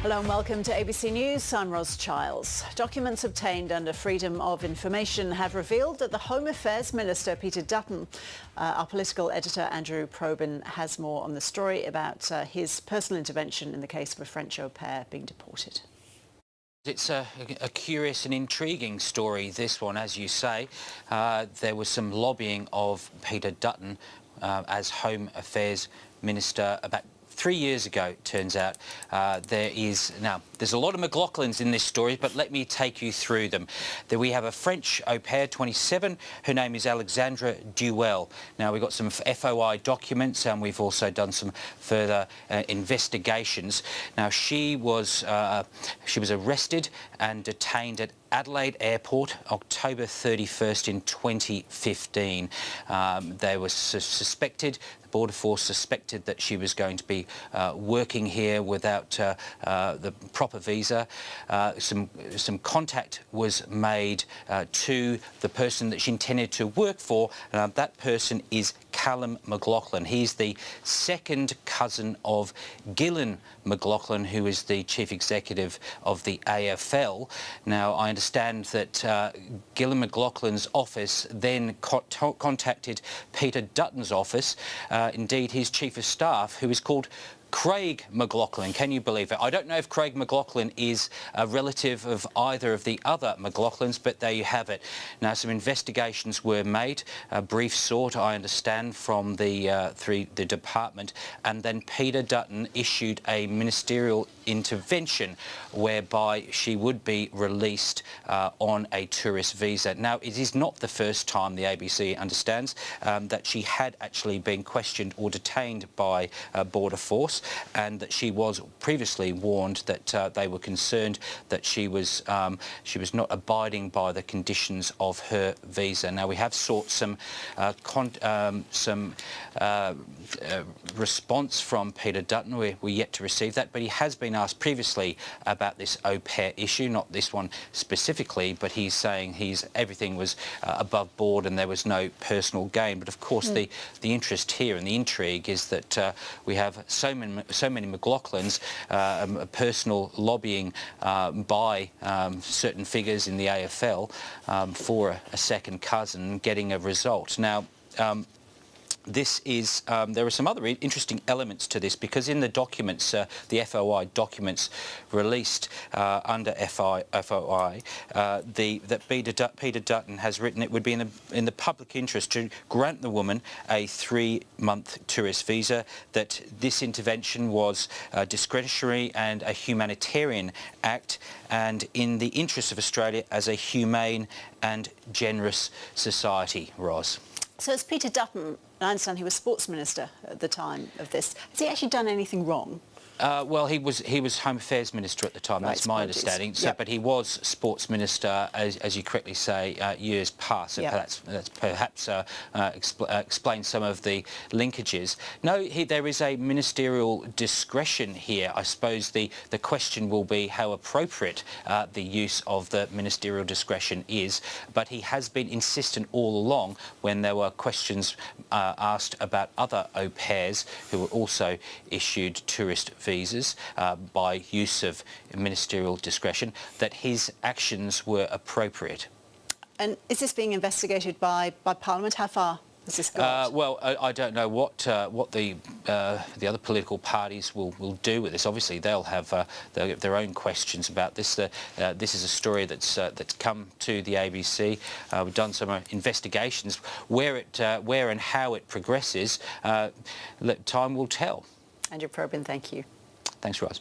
Hello and welcome to ABC News. I'm Ros Childs. Documents obtained under Freedom of Information have revealed that the Home Affairs Minister Peter Dutton, our political editor Andrew Probyn has more on the story about his personal intervention in the case of a French au pair being deported. It's a curious and intriguing story, this one, as you say. There was some lobbying of Peter Dutton as Home Affairs Minister about 3 years ago, it turns out. There's a lot of McLachlans in this story, but let me take you through them. We have a French au pair, 27. Her name is Alexandra Duel. Now, we've got some FOI documents, and we've also done some further investigations. Now, she was arrested and detained at Adelaide Airport, October 31st in 2015. They were suspected, the Border Force suspected that she was going to be working here without the proper visa. Some contact was made to the person that she intended to work for. That person is Gillon McLachlan. He's the second cousin of Gillon McLachlan, who is the chief executive of the AFL. Now, I understand that Gillon McLachlan's office then contacted Peter Dutton's office, indeed his chief of staff, who is called Craig McLachlan. Can you believe it? I don't know if Craig McLachlan is a relative of either of the other McLachlans, but there you have it. Now, some investigations were made, a brief sought, I understand, from the department, and then Peter Dutton issued a ministerial intervention whereby she would be released on a tourist visa. Now, it is not the first time, the ABC understands, that she had actually been questioned or detained by Border Force, and that she was previously warned that they were concerned that she was not abiding by the conditions of her visa. Now, we have sought some response from Peter Dutton. We're yet to receive that, but he has been asked previously about this au pair issue, not this one specifically, but he's saying everything was above board and there was no personal gain. But of course, the interest here and the intrigue is that we have so many McLachlans, personal lobbying by certain figures in the AFL for a second cousin getting a result. Now, there are some other interesting elements to this, because in the documents, the FOI documents released under FOI, that Peter Dutton has written it would be in the public interest to grant the woman a 3-month tourist visa, that this intervention was discretionary and a humanitarian act, and in the interest of Australia as a humane and generous society, Ros. So as Peter Dutton, I understand he was sports minister at the time of this, has he actually done anything wrong? Well, he was Home Affairs Minister at the time, right, that's my understanding. So, yep. But he was Sports Minister, as you correctly say, years past. So yep. That's perhaps explains some of the linkages. No, there is a ministerial discretion here. I suppose the question will be how appropriate the use of the ministerial discretion is. But he has been insistent all along when there were questions asked about other au pairs who were also issued tourist visas by use of ministerial discretion, that his actions were appropriate. And is this being investigated by Parliament? How far has this got? Well, I don't know what the other political parties will do with this. Obviously, they'll have their own questions about this. This is a story that's come to the ABC. We've done some investigations. Where and how it progresses, time will tell. Andrew Probyn, thank you. Thanks, Ros.